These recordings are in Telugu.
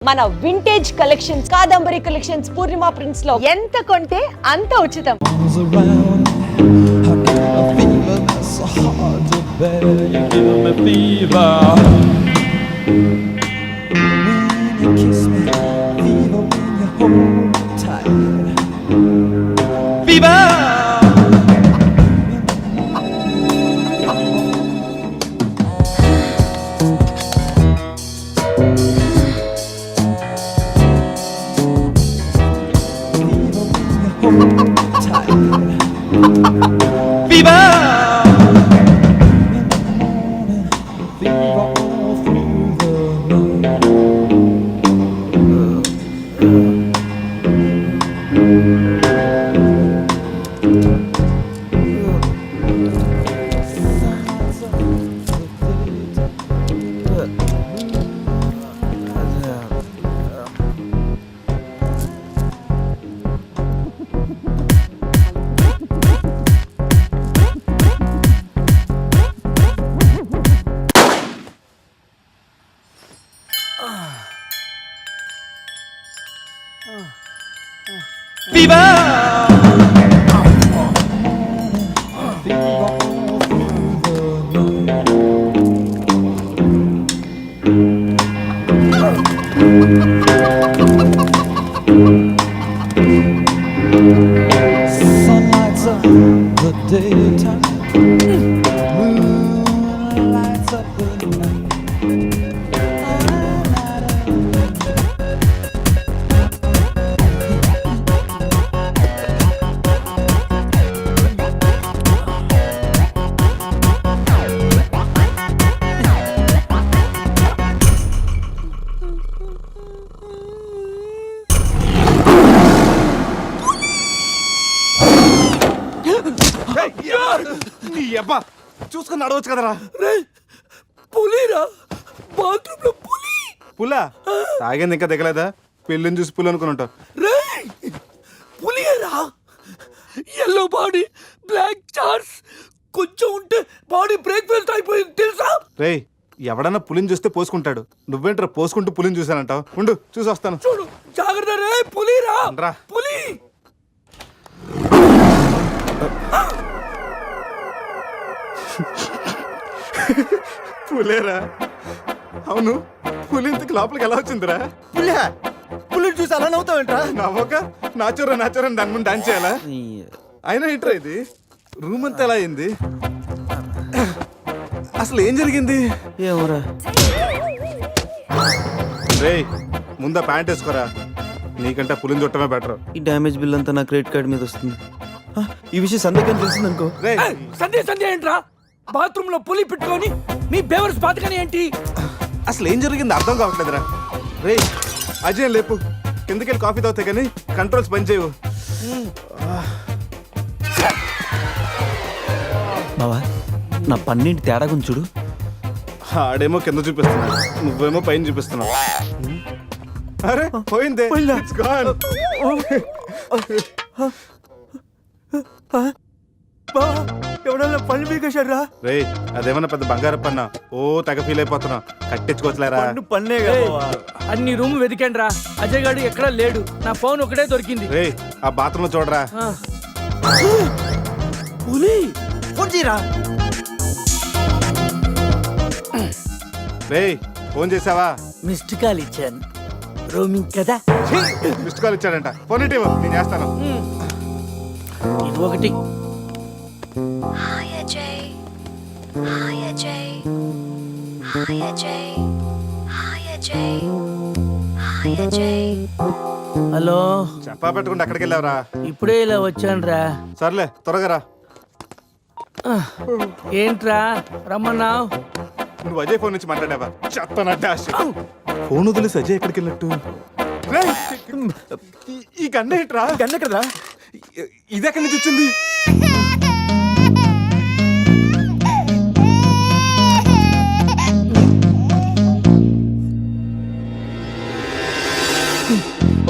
మన వింటేజ్ కలెక్షన్స్ కాదంబరి కలెక్షన్స్ పూర్ణిమ ప్రింట్స్ లో ఎంత కొంటే అంత ఉచితం. చూసుకుని నడవచ్చు కదరా. పులిరా, బాత్రూమ్ లో పులి. పులా తాగింది ఇంకా దిగలేదా? పెళ్ళిని చూసి పులి అనుకుని ఉంటావు. పులిరా, ఎల్లో బాడీ, బ్లాక్ చార్స్, కొంచెం ఉంటే బాడీ బ్రేక్ఫాస్ట్ అయిపోయింది తెలుసా? రే ఎవడన్నా పులిని చూస్తే పోసుకుంటాడు, నువ్వేంట్రా పోసుకుంటూ పులిని చూసానంటావు? ఉండు చూసి వస్తాను. చూడు జాగ్రత్త రే, పులిరా, రా. పులి. పులేరా? అవును, పులి ఇంతకు లోపలికి ఎలా వచ్చిందిరా? పులిని చూసి అలా నవ్వుతావేంట్రా? నవ్వక నాచురా నాచురా దాని ముందు డాన్స్ చేయాలా? అయినా ఏంట్రా ఇది? రూమ్ అంతా ఎలా అయింది? అసలు ఏం జరిగింది? ఏమోరా. రే ముందా ప్యాంట్ వేసుకోరా, నీకంటే పులిని చుట్టమే బెటర్. ఈ డ్యామేజ్ బిల్ అంతా నా క్రెడిట్ కార్డ్ మీద వస్తుంది. ఈ విషయం సందేహం తెలిసింది అనుకో. సందేహం ఏంట్రా? బాత్రూమ్ లో పులి పెట్టుకొని మీ బేవర్స్ బాతకని ఏంటి? అసలు ఏం జరిగింది అర్థం కావట్లేదురా. రే అజయ్ లేపు, కిందకెళ్ళి కాఫీ తాగుతాయి కానీ కంట్రోల్స్ పని చేయవు. బావా నా పన్నింటి తేడా గురించి చూడు. ఆడేమో కింద చూపిస్తున్నాడు, నువ్వేమో పైన చూపిస్తున్నావు. అరే పోయిందే. It's gone. ఎవడన్నా పళ్ళు పీకేశారా? రే అదేమన్నా పెద్ద బంగారు పన్నా? ఓ తెగ ఫీల్ అయిపోతున్నా, కట్టించుకోవచ్చులేరా. పన్నే అన్ని రూమ్ వెతికాను రా, అజయ్ గాడు ఎక్కడా లేడు. నా ఫోన్ ఒకటే దొరికింది. రే ఆ బాత్రూమ్ లో చూడరా. పులి ఫోన్ చేయరా. రే ఫోన్ చేసావా? మిస్డ్ కాల్ ఇచ్చాను, రోమింగ్ కదా. మిస్డ్ కాల్ ఇచ్చాడంట, ఫోన్ ఇటు నేను చేస్తాను. ఇది ఒకటి. Hi Ajay. Hi Ajay. Hi Ajay. Hi Ajay. Hi Ajay. Hello, చెప్పా పెట్టకుండా అక్కడికి వెళ్ళావరా? ఇప్పుడే ఇలా వచ్చాను రా. సర్లే త్వరగా రా. ఏంట్రా రమ్మన్నావు? నువ్వు అజయ్ ఫోన్ నుంచి మాట్లాడావా? చెప్తానంటే ఫోన్ వదిలేసి అజయ్ ఎక్కడికి వెళ్ళట్టు? ఈ గన్న ఏంట్రా? గన్న కదా. ఇది ఎక్కడి నుంచి వచ్చింది?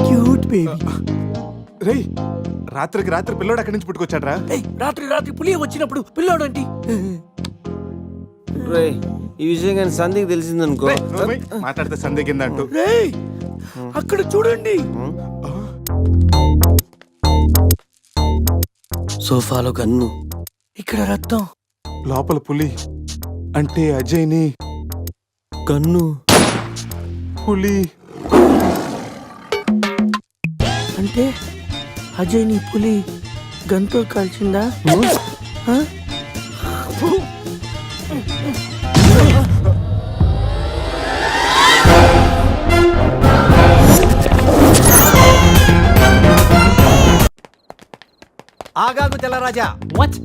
Cute baby. రేయ్ రాత్రికి రాత్రి పిల్లోడు అక్కడి నుంచి పుట్టుకొచ్చాడ్రా. రాత్రి రాత్రి పులి వచ్చినప్పుడు పిల్లోడు అంటే రే ఈ విషయం కానీ సంధికి తెలిసిందనుకో. మాట్లాడితే సందేహిందంటూ. అక్కడ చూడండి. సోఫాలో గన్ను, ఇక్కడ రక్తం. లోపల పులి అంటే అజయ్ని గన్ను పులి అంటే అజయ్ నీ పులి గన్తో కాల్చిందా? ఆ? ఆగాగు తెల్లరాజా. వాట్?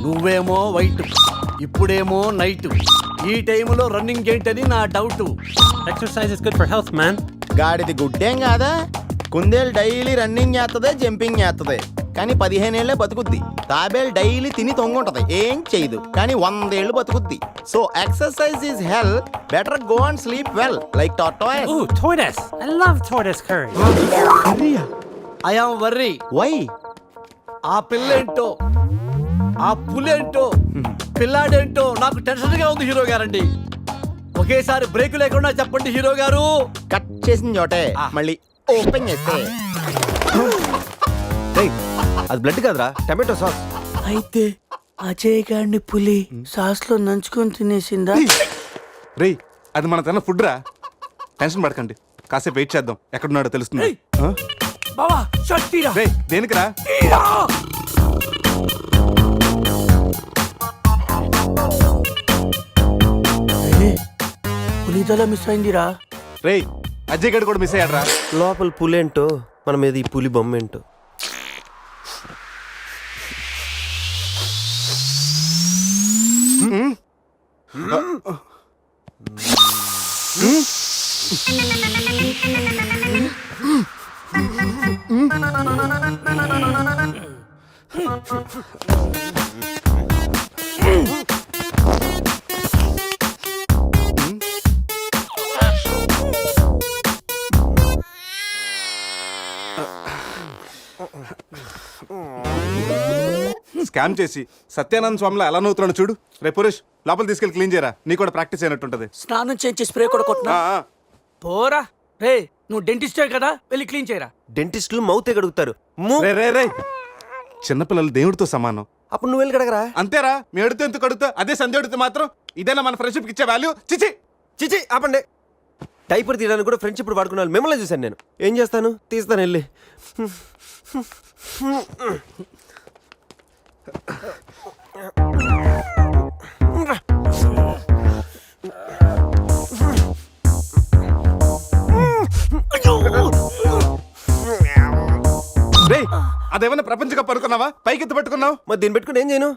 నువ్వేమో వైట్, ఇప్పుడేమో నైట్. ఈ టైంలో రన్నింగ్ ఏంటని నా doubt. Exercise is good for health, man. గాడిది గుడ్డేం కాదా? కుందేలు డైలీ రన్నింగ్ చేస్తుంది, జంపింగ్ చేస్తుంది, కానీ 15 ఏళ్లే బతుకుద్ది. తాబేలు డైలీ తిని తొంగుంటది, ఏం చేయదు, కానీ 100 ఏళ్ళు బతుకుద్ది. So exercise is hell, better go and sleep well like tortoise. Ooh, tortoise. I love tortoise curry. I am worry. Why? ఆ పిల్లేంటో, ఆ పులేంటో, పిల్లాడేంటో నాకు టెన్షన్ గా ఉంది హీరో గారండి. ఒకేసారి బ్రేక్ లేకుండా చెప్పండి హీరో గారు. కట్ చేసిన చోటే మళ్ళీ ఓపెన్ చేస్తే అది బ్లడ్ కాదురా, టమాటో సాస్. అయితే అజయ్ గారిని పులి సాస్ లో నంచుకొని తినేసిందా? రేయ్ అది మన తన ఫుడ్ రా. టెన్షన్ పడకండి, కాసేపు వెయిట్ చేద్దాం, ఎక్కడున్నాడో తెలుస్తుంది. ఏయ్! బావా షర్ట్ తీరా. రేయ్ దేనికిరా? తీరా! పులిదల మిస్ అయిందిరా. రేయ్ అజయ్ గడు కూడా మిస్ అయ్యాడ్రా. లోపల పులేంటో మన మీద ఈ పులి బొమ్మ ఏంటో. స్కామ్ చేసి సత్యానంద స్వామిలో ఎలా నవ్వుతున్నాడు చూడు. రే పురేష్ లోపల తీసుకెళ్ళి క్లీన్ చేయరా, నీ కూడా ప్రాక్టీస్ అయినట్టుంటది. స్నానం చేయించి స్ప్రే కూడా కొట్టినా. పోరా రే, నువ్వు డెంటిస్టే కదా, వెళ్ళి క్లీన్ చేయరా. డెంటిస్టులు మౌత్ గడుగుతారు. రే రే రే చిన్నపిల్లలు దేవుడితో సమానం. అప్పుడు నువ్వు వెళ్ళి కడగరా. అంతేరా, మీ అడితే ఎందుకు అడుగుతా, అదే సంధ్య అడిగితే మాత్రం ఇదేనా మన ఫ్రెండ్షిప్ ఇచ్చే వాల్యూ? చిచి చిచి ఆపండి. డైపర్ తీయడానికి కూడా ఫ్రెండ్షిప్ ఇప్పుడు వాడుకున్నాను. మిమ్మల్ని చూశాను నేను. ఏం చేస్తాను, తీస్తాను వెళ్ళి. రే అదేమన్నా ప్రపంచ కప్ అనుకున్నావా, పైకి ఎత్తు పెట్టుకున్నావు? మరి దీన్ని పెట్టుకుని ఏం చేయను?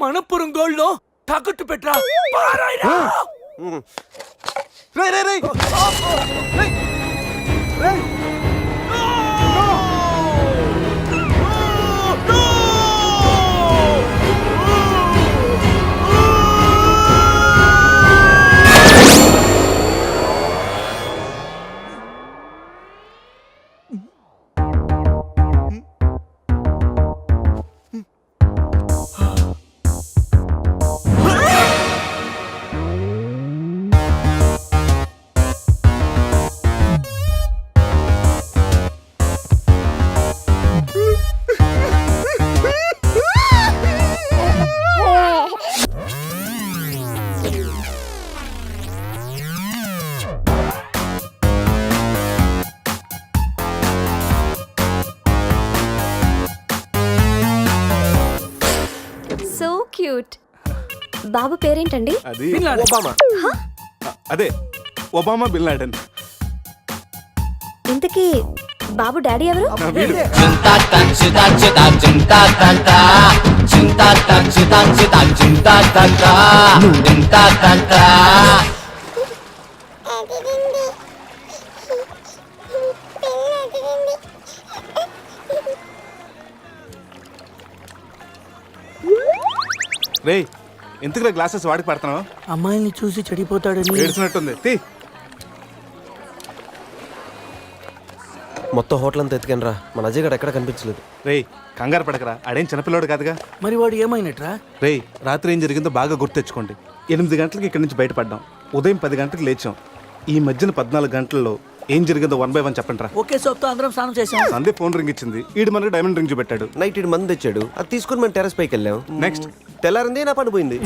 మనపురం గోల్డ్ లో తాకట్టు పెట్టరా. పారాయిరా. రే రే రే రే సో క్యూట్. బాబు పేరేంటండి? అది బిన్ లాడెన్. ఒబామా. అదే ఒబామా బిన్ లాడెన్. ఇంతకీ బాబు డాడీ ఎవరు? వీడు రే ఎందుకు గ్లాసెస్ వాడికి పడుతున్నావు? అమ్మాయిని చూసి చెడిపోతాడని. ఏడ్చినట్టుంది. తీ మొత్తం హోటల్ అంతా ఎత్తుకాను రా. మన అజయ్ గడ ఎక్కడ కనిపించలేదు. రే కంగారు పడకరా, ఆడేం చిన్నపిల్లోడు కాదుగా. మరి వాడు ఏమైనట్రా? రే రాత్రి ఏం జరిగిందో బాగా గుర్తు తెచ్చుకోండి. 8 గంటలకు ఇక్కడి నుంచి బయటపడ్డాం, ఉదయం 10 గంటలకు లేచాం. ఈ మధ్యన 14 గంటల్లో ఏం జరిగిందో 1 by 1 చెప్పండి రా. ఒకే సోప్తో అందరం స్నానం చేసాం. సందే ఫోన్ రింగ్ ఇచ్చింది, ఈడు మనకి డైమండ్ రింగ్ చూపెట్టాడు. నైట్ ఇటు మంది తెచ్చాడు, అది తీసుకుని మనం టెర్రస్ పైకి వెళ్ళాం. నెక్స్ట్ తెల్లారింది నా పని పోయింది.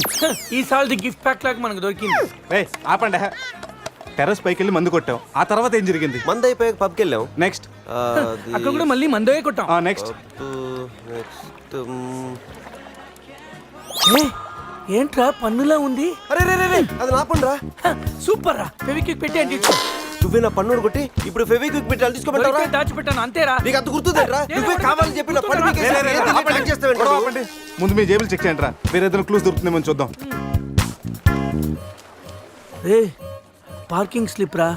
ఈ సాల్ గిఫ్ట్ ప్యాక్ లాగా మనకు దొరికింది. ఆపండి. టెర్రస్ పైకి వెళ్ళి మందు కొట్టాం. ఆ తర్వాత ఏం జరిగింది? మంది అయిపోయాక పబ్కి వెళ్ళాం. నెక్స్ట్ అక్కడ కూడా మళ్ళీ మందే కొట్టాం. నెక్స్ట్ ఏంట్రా పన్నులా ఉంది? అరే రే రే రే, అది నా పని రా. సూపర్ రా, ఫెవిక్విక్ పెట్టి అంటే నువ్వే నా పన్నుడు కొట్టి ఇప్పుడు ఫెవిక్విక్ పెట్టి తీసుకోబెట్టావరా? దాచిపెట్టాను అంతేరా. నీకు అంత గుర్తుందేరా? నువ్వే కావాలని చెప్పి నా పన్ను పీకేసి ఏం చేస్తావేంటి? ఆపండి. ముందు మీ జేబులు చెక్ చేయండి రా, వేరే ఏదైనా క్లూస్ దొరుకుతుందేమో చూద్దాం. రే పార్కింగ్ స్లిప్ రా.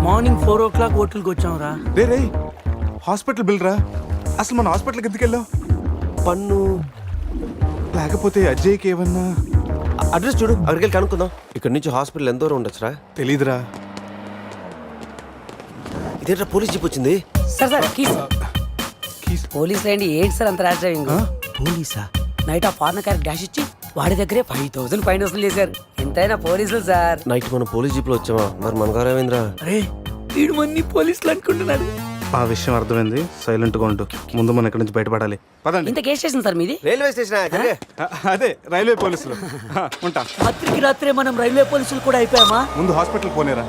మార్నింగ్ 4 o'clock హోటల్కి వచ్చాం రా. రే హాస్పిటల్ బిల్ రా. అసలు మన హాస్పిటల్కి ఎందుకు వెళ్ళాం? పన్ను లేకపోతే అజయ్కి ఏమన్నా అడ్రస్ చూడు, అక్కడికి వెళ్ళి కనుక్కుందాం. ఇక్కడ నుంచి హాస్పిటల్ ఎంత దూరం ఉండొచ్చురా? తెలీదురా. ఇదేంట్రా పోలీస్ జీప్ వచ్చింది? Sir keys. పోలీసులు ఏంటి సార్ అంత ర్యాష్ డ్రైవింగ్? పోలీసా? నైట్ ఆ ఫారెన్ కార్ డాష్ ఇచ్చి వాడి దగ్గరే 5,000 ఫైన్ వసూలు చేశారు. ఎంతైనా పోలీసులు సార్. నైట్ మనం పోలీస్ జీప్ లో వచ్చామా? మరి మన గారు ఏమైందిరా? అరే వీడు మంది పోలీసులు అనుకుంటున్నాడు. ఆ విషయం అర్థమైంది, సైలెంట్ గా ఉండు. ముందు మనం ఇక్కడి నుంచి బయటపడాలి. పదండి. ఇంత కేసు స్టేషన్ సార్ మీది? Railway station. అదే రైల్వే పోలీసులు. ఉంటా. రాత్రికి రాత్రే మనం రైల్వే పోలీసులు కూడా అయిపోయామా? ముందు హాస్పిటల్ పోనేరా.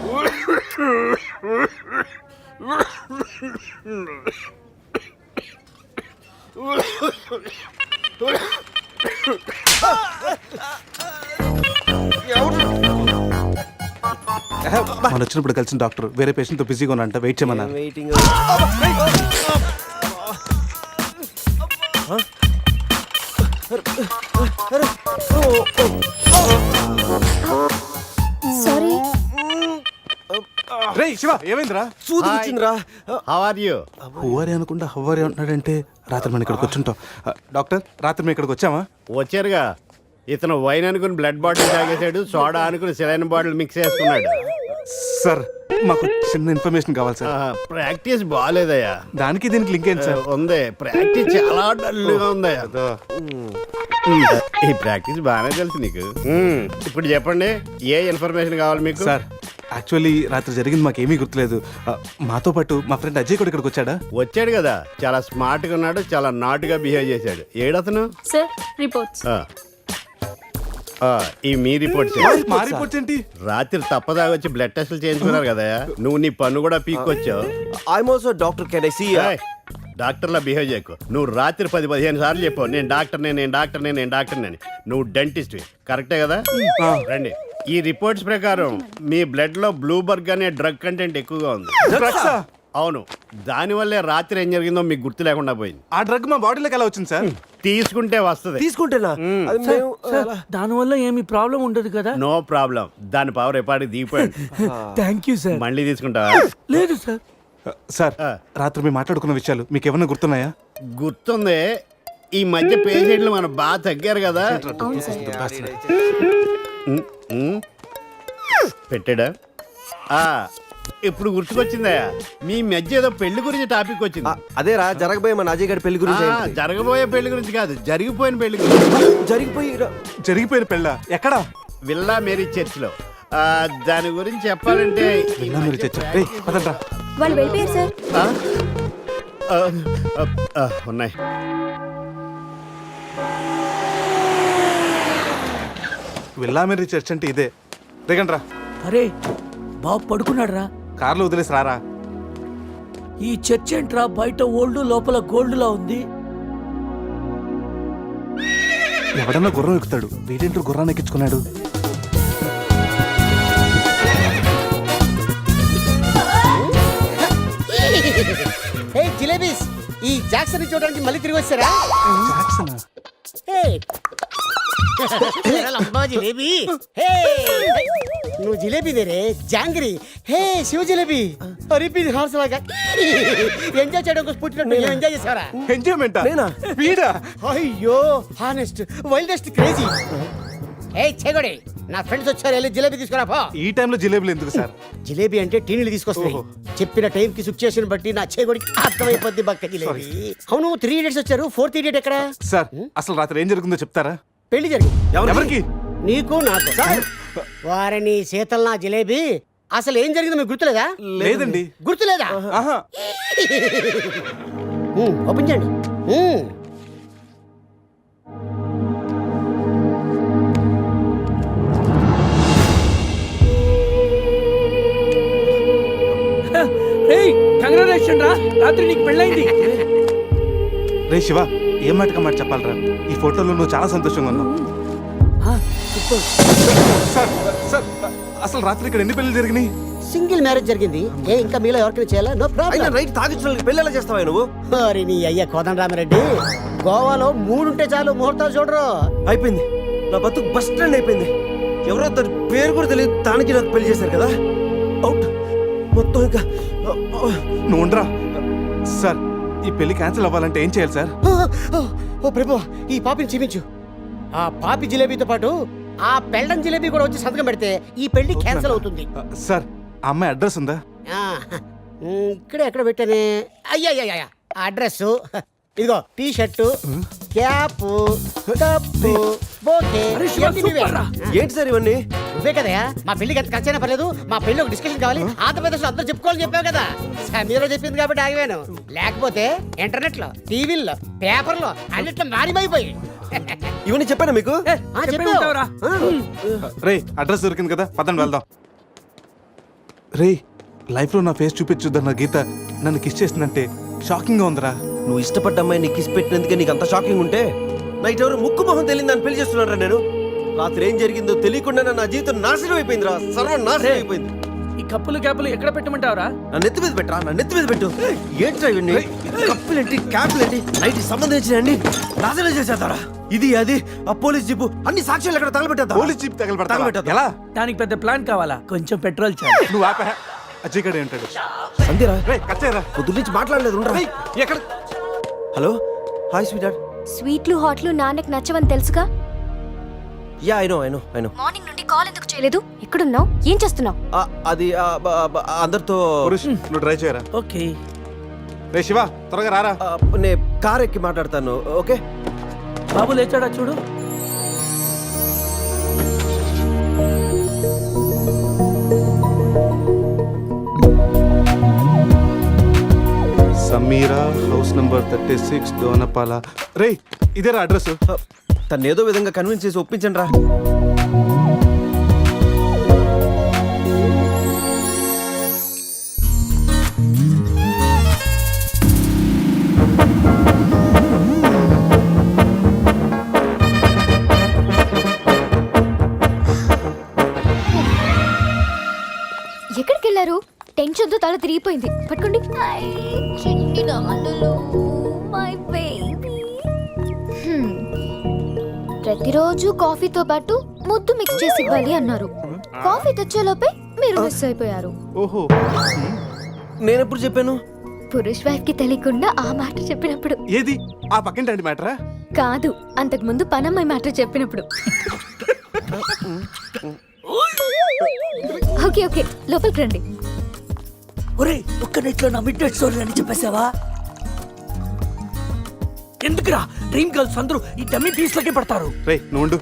మనం వచ్చినప్పుడు కలిసిన డాక్టర్ వేరే పేషెంట్ తో బిజీగా ఉన్నంట, వెయిట్ చేయమన్నారు. వెయిటింగ్. సారీ. రే శివ, ఏమైందిరా? సూది వచ్చిందిరా. How are you? హువారి అనుకుంటా హువారి అంటున్నాడంటే రాత్రి మనం ఇక్కడికి వచ్చుంటాం. డాక్టర్, రాత్రి మేము ఇక్కడికి వచ్చామా? వచ్చారుగా. ఇతను వైన్ అనుకుని బ్లడ్ బాటిల్ తాగేశాడు, సోడా అనుకుని సెలైన్ బాటిల్ మిక్స్ చేసుకున్నాడు. సార్ మాకు చిన్న ఇన్ఫర్మేషన్ కావాలి సార్. ప్రాక్టీస్ బాగాలేదయ్యా. దానికి దీనికి లింక్ ఏంటి సార్? ఉంది, ప్రాక్టీస్ చాలా డల్గా ఉందయ్యా. ఈ ప్రాక్టీస్ బాగానే తెలుసు నీకు. ఇప్పుడు చెప్పండి, ఏ ఇన్ఫర్మేషన్ కావాలి మీకు? సార్ యాక్చువల్లీ రాత్రి జరిగింది మాకేమీ గుర్తులేదు. మాతో పాటు మా ఫ్రెండ్ అజయ్ కూడా ఇక్కడికి వచ్చాడా? వచ్చాడు కదా, చాలా స్మార్ట్ గా ఉన్నాడు, చాలా నాటుగా బిహేవ్ చేశాడు. ఏడతను? Sir reports. ఈ మీ రిపోర్ట్స్. మా రిపోర్ట్స్ ఏంటి? రాత్రి తప్పదాగా వచ్చి బ్లడ్ టెస్టులు చేయించుకున్నారు కదా, నువ్వు నీ పన్ను కూడా పీక్కొచ్చావు. I'm also doctor. Can I see? డాక్టర్లా బిహేవ్ చేయకు. నువ్వు రాత్రి 10-15 సార్లు చెప్పావు నేను డాక్టర్నే, నేను డాక్టర్నే, నేను డాక్టర్నే. నువ్వు డెంటిస్ట్, కరెక్టే కదా? రండి. ఈ రిపోర్ట్స్ ప్రకారం మీ బ్లడ్ లో బ్లూబర్గ్ అనే డ్రగ్ కంటెంట్ ఎక్కువగా ఉంది. అవును, దానివల్లే రాత్రి ఏం జరిగిందో మీకు గుర్తు లేకుండా పోయింది. ఆ డ్రగ్ మా బాడీలోకి ఎలా వచ్చింది సార్? తీసుకుంటే వస్తుంది. తీసుకుంటేనా? అది మేము దానివల్ల ఏమి ప్రాబ్లం ఉండదు కదా? No problem. దాని పవర్ ఎప్పటికి దిగిపోయింది. Thank you sir. మళ్ళీ తీసుకుంటావా? లేదు సార్. సార్ రాత్రి మేము మాట్లాడుకున్న విషయాలు మీకు ఏమైనా గుర్తున్నాయా? గుర్తుంది. ఈ మధ్య పేషెంట్లు మనం బాగా తగ్గారు కదా. పెట్టాడా? ఇప్పుడు గుర్తుకొచ్చిందయ్యా, మీ మధ్య ఏదో పెళ్లి గురించి టాపిక్ వచ్చింది. అదేరా జరగబోయే మన అజయ్ గారి పెళ్లి గురించి. జరగబోయే పెళ్లి గురించి కాదు, జరిగిపోయిన పెళ్లి గురించి. జరిగిపోయిన పెళ్ళ ఎక్కడా? విల్లా మేరీ చర్చ్ లో. దాని గురించి చెప్పాలంటే మీరు చర్చ. పదండ్రా. వాళ్ళు వెళ్ళిపోయారు సార్. ఉన్నాయి. విల్లామెరీ చర్చ్ అంటే ఇదే. దిగండ్రా. అరే బాబు పడుకున్నాడు రా. కార్లో వదిలేసి రారా. ఈ చర్చ్ ఏంట్రా, బయట ఓల్డ్ లోపల గోల్డ్ లా ఉంది. ఎవడన్నా గుర్రం ఎక్కుతాడు, వీడేంటో గుర్రాన్ని ఎక్కించుకున్నాడు. జిలేబీస్, ఈ జాక్సన్ చూడడానికి మళ్ళీ తిరిగి వచ్చారా? జాక్సనా? జిలేబీ, నువ్వు జిలేబీ దేరే జాంగ్రీ. హే శివ జిలేబీ, అరిపి హార్స్ లాగా ఎంజాయ్ చేయడం కోసం పుట్టినట్టు ఎంజాయ్ చేసారా? ఎంజాయ్మెంట్ వీడా? అయ్యో హానెస్ట్ వైల్డెస్ట్ క్రేజీ. ఏ చెగొడి, నా ఫ్రెండ్స్ వచ్చారు, వెళ్ళి జిలేబీ తీసుకురా పో. ఈ టైంలో జిలేబులు ఎందుకు సార్? జిలేబీ అంటే టీనీలు తీసుకొస్తాయి. చెప్పిన టైం కి సిచ్యుయేషన్ బట్టి నా చేగొడికి అర్థమైపోద్ది బక్క జిలేబీ. అవును, 3 idiots వచ్చారు, 4th idiot ఎక్కడ? సార్ అసలు రాత్రి ఏం జరుగుతుందో చెప్తారా? పెళ్లి జరిగింది. ఎవరికి? నీకు నాకు. వారిని శీతల్ నా జిలేబీ అసలు ఏం జరిగిందో మీకు గుర్తులేదా? లేదండి. గుర్తులేదా? ఆహా. ఓపెన్ చేయండి. కంగ్రాచులేషన్ రా, రాత్రి నీకు పెళ్ళైంది. రే శివ, ఏం మాటగా మాట చెప్పాలరా? ఈ ఫోటోలో నువ్వు చాలా సంతోషంగా ఉన్నావు. సార్ సార్, అసలు రాత్రి ఇక్కడ ఎన్ని పెళ్లి జరిగినాయి? సింగిల్ మ్యారేజ్ జరిగింది. ఇంకా మీలో ఎవరికైనా చేయాలా? నో అయినా ప్రాబ్లం. రైట్ తాగించడానికి పెళ్ళి ఎలా చేస్తావా నువ్వు? మరి నీ అయ్య కోదండరామిరెడ్డి, గోవాలో 3 ఉంటే చాలు ముహూర్తాలు చూడరు. అయిపోయింది, నా బతుకు బస్ స్టాండ్ అయిపోయింది. ఎవరో తన పేరు కూడా తెలియదు, తానికి నాకు పెళ్లి చేశారు కదా. అవుట్ మొత్తం ఇంకా. నువ్వు ఉండరా. సార్, ఈ పెళ్లి క్యాన్సిల్ అవ్వాలంటే ఏం చేయాలి సార్? ఓ ప్రభు, ఈ పాపిని క్షమించు. ఆ పాపి జిలేబీతో పాటు ఆ పెళ్ళం జిలేబీ కూడా వచ్చి సంతకం పెడితే ఈ పెళ్లి క్యాన్సిల్ అవుతుంది. సార్, ఆ అమ్మాయి అడ్రస్ ఉందా? ఆ, ఇక్కడ ఎక్కడ పెట్టానే? అయ్యా అడ్రస్ ఇదిగో. T shirt, cap, cup, bouquet. ఇవన్నీ నువ్వే. ఏంటి సార్ ఇవన్నీ? నువ్వే కదయా మా పెళ్లికి ఎంత ఖర్చైనా పర్లేదు, మా పెళ్లి ఒక డిస్కషన్ కావాలి, ఆంధ్రప్రదేశ్ లో అందరూ చెప్పుకోవాలని చెప్పావు కదా. సమీరా చెప్పింది కాబట్టి ఆగిపోయాను. లేకపోతే ఇంటర్నెట్ లో, టీవీల్లో, పేపర్లో అన్నిట్లో మారిమైపోయి. ఇవన్నీ చెప్పానా మీకు? రే, అడ్రస్ దొరికింది కదా, పదండి వెళ్దాం. రే, లైఫ్ లో నా ఫేస్ చూపించుద్దన్న గీత నన్ను కిస్ చేసిందంటే షాకింగ్ గా ఉందిరా. నువ్వు ఇష్టపడ్డ అమ్మాయిని కిస్ పెట్టినందుకే నీకు అంత షాకింగ్ ఉంటే, నైట్ ఎవరు ముక్కు మొహం తెలియదని పెళ్లి చేస్తున్నారా నేను? రాత్రి ఏం జరిగిందో తెలియకుండా నా జీవితం నాశనం అయిపోయిందిరా, సర్వం నాశనం అయిపోయింది. ఈ కప్పులు క్యాపులు ఎక్కడ పెట్టమంటావరా? నా నెత్తి మీద పెట్టరా, నా నెత్తి మీద పెట్టు. ఏంట్రా ఇవన్నీ? కప్పులేంటి, క్యాప్లేంటి, నైట్ సంబంధించినండి నాశనం చేసేద్దారా. ఇది అది ఆ పోలీస్ జీపు అన్ని సాక్ష్యాలు ఎక్కడ తగలబెట్టేద్దా? Police jeep తగలబెడతా తగలబెట్టేద్దా? ఎలా? దానికి పెద్ద ప్లాన్ కావాలా? కొంచెం పెట్రోల్ చాలు. నువ్వు ఆపా. అజయ్ గడే ఉంటాడు. సంధ్యరా, రే, కచ్చేరా. పొద్దు నుంచి మాట్లాడలేదు. ఉండరా. ఎక్కడ? Hello, hi sweet dad. స్వీట్లు హాట్లు నాన్నకు నచ్చవని తెలుసుగా. Yeah I know. మార్నింగ్ నుండి కాల్ ఎందుకు చేయలేదు? ఎక్కడున్నావు? ఏం చేస్తున్నావు? అది అందరితో. పురుష్, నువ్వు డ్రైవ్ చేయరా. ఓకే. రే శివ, త్వరగా రారా. నేను కార్ ఎక్కి మాట్లాడతాను. ఓకే బాబు లేచాడా చూడు. Sameera, house number 36, Dona Paula. రే, ఇదేరా అడ్రస్. తను ఏదో విధంగా కన్విన్స్ చేసి ఒప్పించండి రా. ఎక్కడికి వెళ్ళారు? టెన్షన్ తో తల తిరిగిపోయింది. పట్టుకోండి. ప్రతిరోజు కాఫీతో పాటు ముద్దు మిక్స్ చేసి ఇవ్వాలి అన్నారు. కాఫీ తెచ్చేలోపే మీరు మిస్ అయిపోయారు. ఓహో, నేనెప్పుడు చెప్పాను? పురుష్ వైఫ్ కి తెలియకుండా ఆ మాట చెప్పినప్పుడు. ఏది ఆ పక్కింటి మ్యాటరా? కాదు, అంతకు ముందు పనమ్మాయి మాట చెప్పినప్పుడు. ఓకే ఓకే, లోపలికి రండి. ఒరే, ఒక్క నెట్లో నా మిడ్ నైట్ స్టోరీ అని చెప్పేసావా? ఎందుకురా డ్రీమ్ గర్ల్స్ అందరూ ఈ డమ్మీ పీస్ లకే పడతారు? రే, నువ్వు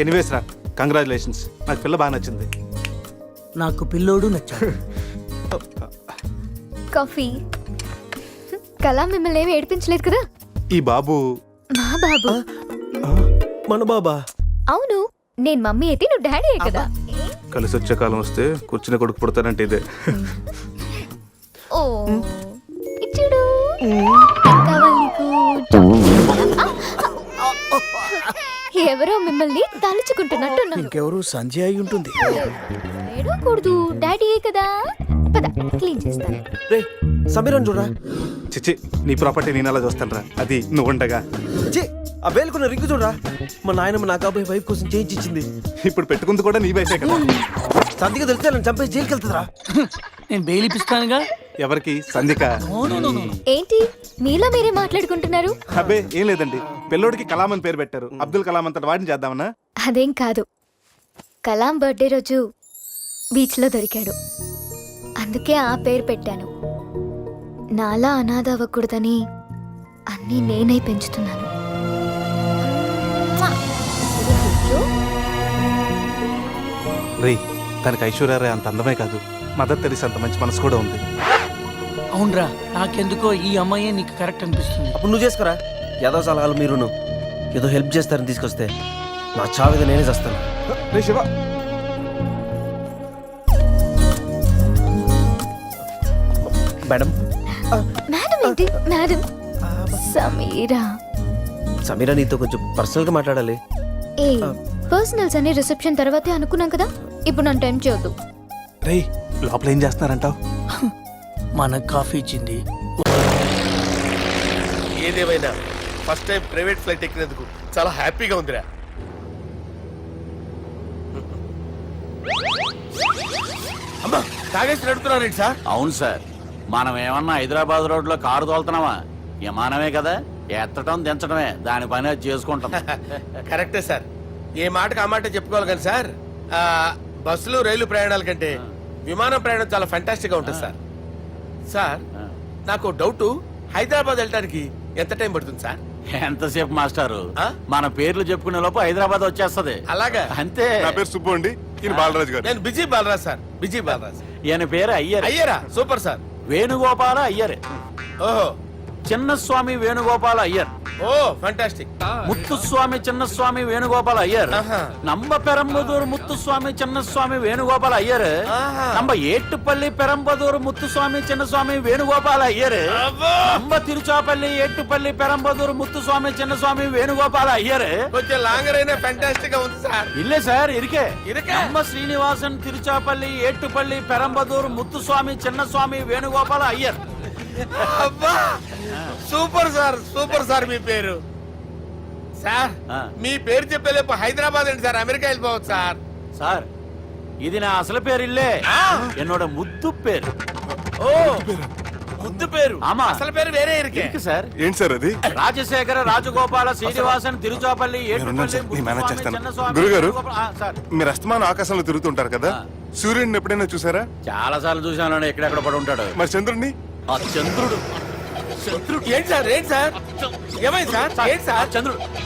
ఎనీవేస్ రా, కంగ్రాచులేషన్స్. నాకు పిల్ల బాగా నచ్చింది. నాకు పిల్లోడు నచ్చాడు. కాఫీ. కళా మిమ్మల్ని ఏమి ఏడిపించలేదు కదా? ఈ బాబు మా బాబు. మన బాబా? అవును, నేను మమ్మీ అయితే నువ్వు డాడీ కదా. కలిసి వచ్చే కాలం వస్తే కూర్చుని కొడుకు పుడతానంటే ఇదే. ఓ ఇచ్చుడు. కావాలి నీకు? ఎవరో మిమ్మల్ని తలుచుకుంటున్నట్టున్నారు. ఇంకెవరు సంజయ్ అయి ఉంటుంది. ఏడవకూడదు, డాడీ కదా. పద, క్లీన్ చేస్తాను. రే, సమీరాన్ని చూడరా. చిచ్చి, నీ ప్రాపర్టీ నేను అలా చూస్తాను రా. అది నువ్వు ఉండగా. ఛీ, ఆ వేలుకున్న రింగు చూడరా. మా నాయనమ్మ నా కాబోయే వైఫ్ కోసం చేయించి ఇచ్చింది. ఇప్పుడు పెట్టుకుంది కూడా నీ వైఫే కదా. సంధిగా తెలిస్తే నన్ను చంపేసి జైలుకి వెళ్తుందిరా. నేను బెయిల్ ఇప్పిస్తానుగా. ఎవరికి? సంధిక. ఏంటి మీలో మీరే మాట్లాడుకుంటున్నారు? అబ్బే ఏం లేదండి, పిల్లోడికి కలాం అని పేరు పెట్టారు. అబ్దుల్ కలాం అంతటి వాడిని చేద్దామన్నా. అదేం కాదు, కలాం బర్త్డే రోజు బీచ్ లో దొరికాడు, అందుకే ఆ పేరు పెట్టాను. నాలా అనాథ అవ్వకూడదని అన్నీ నేనై పెంచుతున్నాను. రే, తనకి ఐశ్వర్య రాయ్ అంత అందమే కాదు, మదర్ తెరీసా అంత మంచి మనసు కూడా ఉంది. అవునరా, నాకెందుకో ఈ అమ్మాయి నీకు కరెక్ట్ అనిపిస్తుంది. అప్పుడు నువ్వు చేసుకోరా. ఏదో సలహాలు మీరును ఏదో హెల్ప్ చేస్తారని తీసుకొస్తే నా చావిద నేనే చేస్తాను. రే శివ, మేడం. మేడం ఏంటి మేడం? సమీరా. సమీరా నీతో కొంచెం పర్సనల్గా మాట్లాడాలి. ఏ పర్సనల్స్ అనే రిసెప్షన్ తర్వాతే అనుకున్నాం కదా, ఇప్పుడు నన్ను టైం చేయొద్దు. రే లోపల ఏం చేస్తున్నారంటావు? మనకు కాఫీ ఇచ్చింది. ఏదేమైనా ఫస్ట్ టైం ప్రైవేట్ ఫ్లైట్ ఎక్కినందుకు చాలా హ్యాపీగా ఉందిరా. అమ్మా తాగేసి నడుపుతున్నారేంటి సార్? అవును సార్, మనం ఏమన్నా హైదరాబాద్ రోడ్ లో కారు తోలుతున్నామా? విమానమే కదా, ఎత్తడం దించడమే దాని పని అది చేసుకుంటాం. కరెక్టే సార్, ఏ మాటకు ఆ మాట చెప్పుకోవాలి కానీ సార్, బస్సులు రైలు ప్రయాణాల కంటే విమానం ప్రయాణం చాలా ఫంటాస్టిక్ గా ఉంటుంది సార్. సార్ నాకు డౌట్, హైదరాబాద్ వెళ్ళడానికి ఎంత టైం పడుతుంది సార్? ఎంతసేపు మాస్టారు, మన పేర్లు చెప్పుకునే లోపు హైదరాబాద్ వచ్చేస్తది. అలాగా? అంతే. నా పేరు సుబ్బు అండి, ఈయన బాలరాజు గారు. నేను busy Balraj sir, busy Balraj. ఈయన పేరు అయ్యర్. అయ్యరా? Super sir. వేణుగోపాల అయ్యర్. ఓహో, చిన్నస్వామి వేణుగోపాల అయ్యర్. Oh fantastic. ముత్తుస్వామి చిన్నస్వామి వేణుగోపాల అయ్యర్. ఆహా. నంబ పెరంబదూరు ముత్తుస్వామి చిన్నస్వామి వేణుగోపాల అయ్యర్. ఆహా. నంబ ఏట్టుపల్లి పెరంబదూరు ముత్తుస్వామి చిన్నస్వామి వేణుగోపాల అయ్యర్. అబ్బో! నంబ తిరుచాపల్లి ఏట్టుపల్లి పెరంబదూరు ముత్తుస్వామి చిన్నస్వామి వేణుగోపాల అయ్యర్. కొంచెం లాంగర్ అయినా ఫంటాస్టిక్ గా ఉంది సార్. ఇల్లే సార్, ఇరికే. ఇరికే? నంబ శ్రీనివాసన్ తిరుచాపల్లి ఏట్టుపల్లి పెరంబదూరు ముత్తుస్వామి చిన్నస్వామి వేణుగోపాల అయ్యర్. అబ్బా సూపర్ సార్, సూపర్ సార్. మీ పేరు సార్, మీ పేరు చెప్పేలేపు హైదరాబాద్ అండి సార్, అమెరికా వెళ్ళిపోవచ్చు సార్. సార్ ఇది నా అసలు పేరు ఇల్లే, ఎన్నోడ ముద్దు పేరు. ఓ ముద్దు పేరు. ఆమా. అసలు పేరు వేరే ఇరికే. ఇరికి సార్. ఏంటి సార్ అది? రాజశేఖర రాజగోపాల శ్రీనివాసన్ తిరుచాపల్లి మీరున్నాను సార్, నేను మేనేజ్ చేస్తాను. చిన్నస్వామి గురుగారు, వేణుగోపాల- సార్ మీరు అస్తమానం ఆకాశంలో తిరుగుతుంటారు కదా, సూర్యుడిని ఎప్పుడైనా చూసారా? చాలా సార్లు చూసాను, ఎక్కడెక్కడ పడి ఉంటాడు. మరి చంద్రుడిని? ఆ చంద్రుడు. ఏంటి సార్, ఏంటి సార్, ఏమైంది సార్? ఏంటి సార్?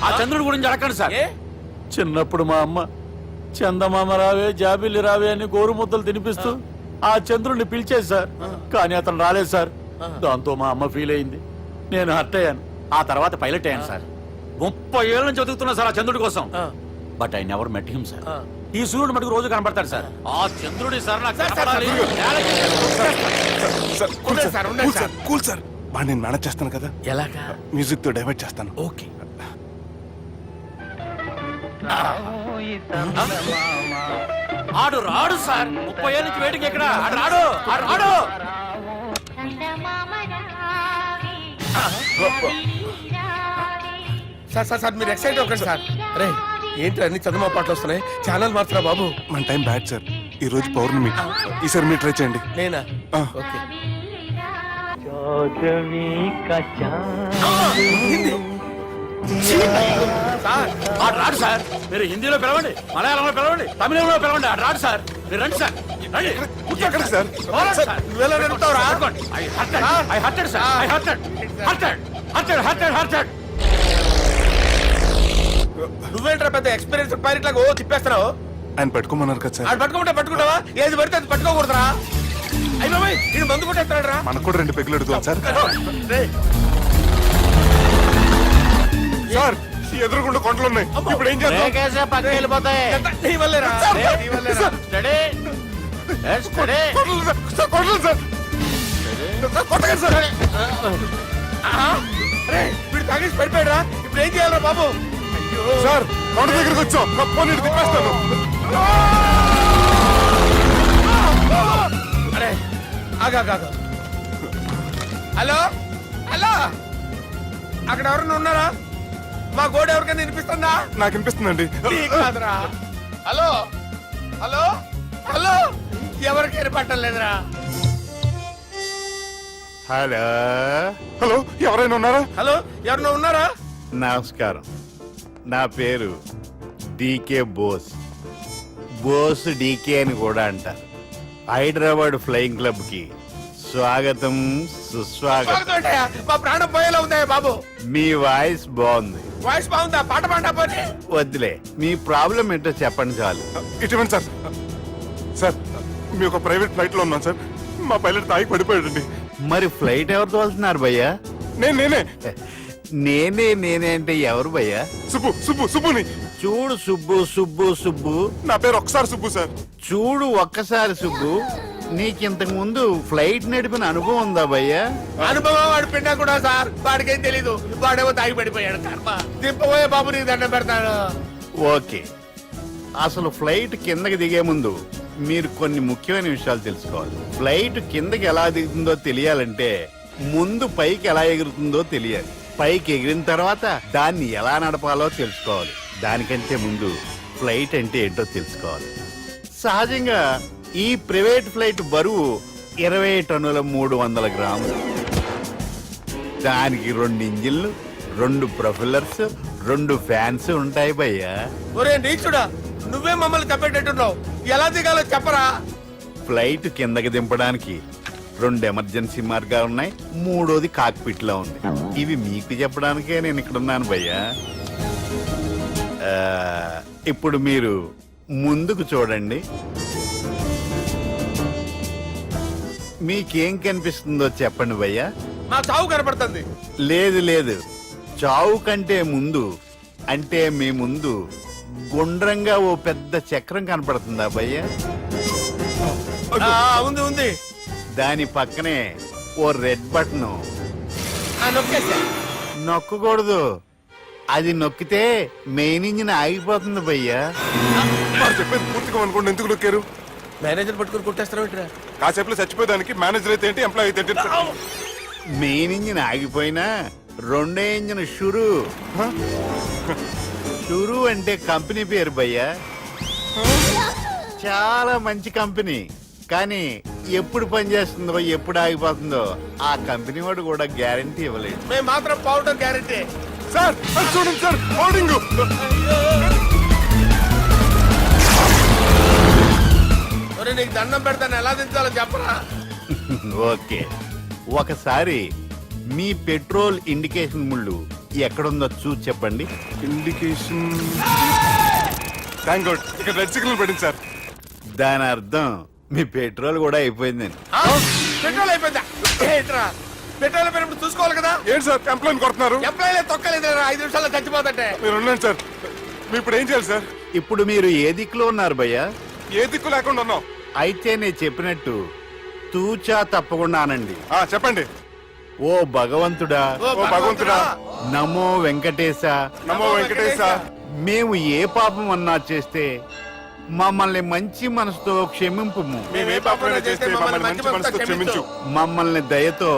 ఆ చంద్రుడు గురించి అడగండి సార్. ఏ? చిన్నప్పుడు మా అమ్మ చందమామ రావే జాబిల్లి రావే అని గోరు ముద్దలు తినిపిస్తూ ఆ చంద్రుడిని పిలిచేది సార్, కానీ అతను రాలేదు సార్. దాంతో మా అమ్మ ఫీల్ అయింది, నేను హర్ట్ అయ్యాను. ఆ తర్వాత పైలట్ అయ్యాను సార్. 30 ఏళ్ళ నుంచి చదువుతున్నా సార్ ఆ చంద్రుడి కోసం. But I never met him sir. ఈ సూర్యుడు మటుకు రోజు కనబడతాడు సార్. ఆ చంద్రుడి సార్ నాకు కనపడాలి. సార్ కూల్ ఉండండి సార్, సార్, ఉండండి కూల్ సార్, కూల్ సార్. బాగా నేను మేనేజ్ చేస్తాను కదా, ఎలాగా? మ్యూజిక్ తో డైవర్ట్ చేస్తాను. ఓకే. ఆడు రాడు సార్, 30 ఏళ్ళ నుంచి వేటికి ఎక్కడ ఆడు రాడు, ఆడు రాడు. సార్ సార్ సార్ మీరు ఎక్సైట్ అవ్వకండి సార్. రే ఏంటి అన్ని చదువు పాటలు వస్తున్నాయి, ఛానల్ మార్చరా బాబు. మన టైం బ్యాడ్ సార్, ఈ రోజు పౌర్ణమి. ఈసారి మీరు ట్రై చేయండి. నేనా? ఆ. ఓకే. సార్ ఆడు రాడు సార్, మీరు హిందీలో పిలవండి, మలయాళంలో పిలవండి, తమిళంలో పిలవండి, ఆడు రాడు సార్. మీరు రండి సార్, రండి. ఎక్కడ సార్? పోరాడు సార్. నువ్వెలా నడుపుతావురా? పట్టుకోండి. I hurted, sir. I hurted. నువ్వేంట్రా పెద్ద ఎక్స్పీరియన్స్ పైలట్ లాగా ఓ తిప్పేస్తున్నావు? ఆయన పెట్టుకోమన్నారు కదా సార్. ఆడు పట్టుకుంటే పట్టుకుంటావా? ఏది పడితే అది పట్టుకోకూడదురా? అయ్యి బాబాయ్, ఇది మందు కొట్టేస్తున్నాడు రా. మనకు కూడా 2 పెగ్గులు అడుగుతాం సార్. రే, సార్ ఈ ఎదురుగుండా కొండలు ఉన్నాయి, ఇప్పుడు ఏం చేద్దాం? బ్రేకేసే పక్కకి వెళ్ళిపోతాయి. నీ వల్లేరా? నీ వల్లేరా? Steady. Yes, steady. కొండలు సార్, సార్, కొండలు సార్. కొట్టకండి సార్. ఆహా. రే, వీడు తాగేసి పడిపోయాడు రా. ఇప్పుడు ఏం చేయాలరా బాబు? అయ్యో సార్ కొండ దగ్గరికి వచ్చాం, పోనీ తిప్పేస్తాను. అరే ఆగా. హలో హలో, అక్కడ ఎవరన్నా ఉన్నారా? మా గోడ ఎవరికైనా వినిపిస్తుందా? నాకు వినిపిస్తుందండి. నీకు కాదురా. హలో హలో హలో, ఎవరికి వినపట్టలేదురా. హలో హలో, ఎవరైనా ఉన్నారా? హలో, ఎవరన్నా ఉన్నారా? నమస్కారం, నా పేరు డీకే బోస్. బోస్ డీకే అని కూడా అంటారు. హైదరాబాద్ ఫ్లయింగ్ క్లబ్ కి స్వాగతం సుస్వాగతం. బాగుంటాయా? మా ప్రాణం పోయేలా ఉందా బాబు? మీ వాయిస్ బాగుంది. వాయిస్ బాగుందా? పాట పాడా పోనీ. వద్దులే, మీ ప్రాబ్లం ఏంటో చెప్పండి చాలు. ఇటువంటి సార్, సార్ మీ ఒక ప్రైవేట్ ఫ్లైట్ లో ఉన్నాం సార్. మా పైలట్ తాగి పడిపోయాడండి. మరి ఫ్లైట్ ఎవరు తోలుతున్నారు భయ్యా? నేనే నేనే అంటే ఎవరు భయ్యా? సుబ్బుని. చూడు సుబ్బు నా పేరు ఒకసారి సుబ్బు సార్. చూడు ఒక్కసారి సుబ్బు, నీకింతకు ముందు ఫ్లైట్ నడిపిన అనుభవం ఉందా భయ్యా? అనుభవం వాడు పిండా కూడా సార్, వాడికేం తెలీదు. వాడేమో తాగి పడిపోయాడు. కర్మ. దింపబోయే బాబు నీకు దండం పెడతాను. ఓకే, అసలు ఫ్లైట్ కిందకి దిగే ముందు మీరు కొన్ని ముఖ్యమైన విషయాలు తెలుసుకోవాలి. ఫ్లైట్ కిందకి ఎలా దిగుతుందో తెలియాలంటే ముందు పైకి ఎలా ఎగురుతుందో తెలియాలి. పైకి ఎగిరిన తర్వాత దాన్ని ఎలా నడపాలో తెలుసుకోవాలి. దానికంటే ముందు ఫ్లైట్ అంటే ఏంటో తెలుసుకోవాలి. సహజంగా ఈ ప్రైవేట్ ఫ్లైట్ బరువు 20 టన్నుల 300 గ్రాములు. దానికి 2 ఇంజిన్లు, 2 ప్రొఫెల్లర్స్, 2 ఫ్యాన్స్ ఉంటాయి భయ్యా. ఒరే నీచుడా, నువ్వే మమ్మల్ని తప్పేటట్టున్నావు. ఎలా దిగాలో చెప్పరా? ఫ్లైట్ కిందకి దింపడానికి 2 ఎమర్జెన్సీ మార్గాలు ఉన్నాయి. 3వది కాక్పిట్ లో ఉంది. ఇవి మీకు చెప్పడానికే నేను ఇక్కడ ఉన్నాను భయ్యా. ఇప్పుడు మీరు ముందుకు చూడండి. మీకేం కనిపిస్తుందో చెప్పండి భయ్యా. మా చావు కనపడుతుంది. లేదు, చావు కంటే ముందు అంటే మీ ముందు గుండ్రంగా ఓ పెద్ద చక్రం కనపడుతుందా భయ్యా? ఉంది. దాని పక్కనే ఓ రెడ్ బటన్. నొక్కకూడదు, అది నొక్కితే మెయిన్ ఇంజిన్ ఆగిపోతుంది భయ్యా. చెప్పేది పూర్తిగా అనుకోండి. ఎందుకు నొక్కారు? మేనేజర్ పట్టుకుని కుట్టేస్తారా? కాసేపులో చచ్చిపోయేదానికి మేనేజర్ అయితే ఏంటి, ఎంప్లాయ్ అయితే ఏంటి? మెయిన్ ఇంజిన్ ఆగిపోయినా 2వ ఇంజిన్ షురు అంటే కంపెనీ పేరు భయ్యా. చాలా మంచి కంపెనీ. కానీ ఎప్పుడు పనిచేస్తుందో ఎప్పుడు ఆగిపోతుందో ఆ కంపెనీ వాడు కూడా గ్యారంటీ ఇవ్వలేదు. మేము మాత్రం పౌడర్ గ్యారంటీ. సార్ చూడండి సార్, హోర్డింగ్. ఒరే నీకు దండం పెడతాను, ఎలా దించాలో చెప్పరా? ఓకే, ఒకసారి మీ పెట్రోల్ ఇండికేషన్ ముళ్ళు ఎక్కడుందో చూసి చెప్పండి. ఇండికేషన్. థ్యాంక్ గాడ్, ఇక్కడ రెడ్ సిగ్నల్ పడింది సార్. దాని అర్థం మీ పెట్రోల్ కూడా అయిపోయిందని. పెట్రోల్ అయిపోయిందా? ఏంట్రా పెట్రోల్ అయిపోయినప్పుడు చూసుకోవాలి కదా. ఏంటి సార్ కంప్లైంట్ కొడుతున్నారు? ఎంప్లాయీలే తొక్కలేదు. 5 నిమిషాల్లో చచ్చిపోతుంటే మీరు ఉండండి సార్. మీరు ఇప్పుడు ఏం చేయాలి సార్? ఇప్పుడు మీరు ఏ దిక్కులో ఉన్నారు భయ్యా? ఏ దిక్కు లేకుండా ఉన్నాం. అయితే నేను చెప్పినట్టు తూచా తప్పకుండా అనండి. చెప్పండి. ఓ భగవంతుడా, ఓ భగవంతుడా, నమో వెంకటేశ, నమో వెంకటేశ. మేము ఏ పాపం అన్నా చేస్తే మమ్మల్ని మంచి మనసుతో క్షమింపు. మేము ఏ పాపమైనా చేస్తే మమ్మల్ని మంచి మనసుతో క్షమించు. మమ్మల్ని దయతో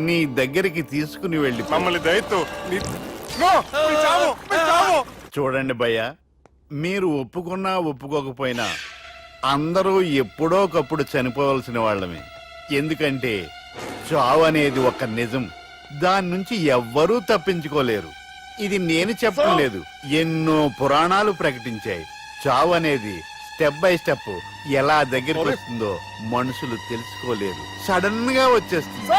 నీ దగ్గరికి తీసుకుని వెళ్ళి మమ్మల్ని దయతో నో, మీ చావు, మీ చావు. చూడండి భయ్యా, మీరు ఒప్పుకున్నా ఒప్పుకోకపోయినా అందరూ ఎప్పుడో ఒకప్పుడు చనిపోవలసిన వాళ్ళమే. ఎందుకంటే చావు అనేది ఒక నిజం. దాని నుంచి ఎవ్వరూ తప్పించుకోలేరు. ఇది నేను చెప్పడం లేదు, ఎన్నో పురాణాలు ప్రకటించాయి. చావు అనేది స్టెప్ బై స్టెప్ ఎలా దగ్గరికి వస్తుందో మనుషులు తెలుసుకోలేరు. సడన్ గా వచ్చేస్తుంది.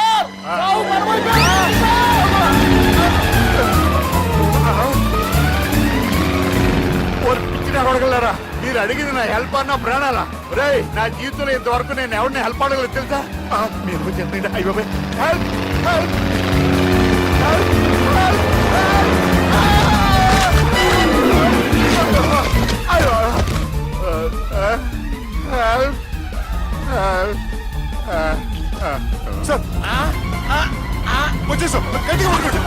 అడగలరా? మీరు అడిగింది నా హెల్ప్ అన్న ప్రాణాలా? రే, నా జీవితంలో ఇంతవరకు నేను ఎవరిని హెల్ప్ అడగలేదు తెలుసా? మీరు చెప్పండి. అయ్యో హెల్ప్, హెల్ప్, సార్ వచ్చేసాం. గట్టిగా పట్టుకోండి.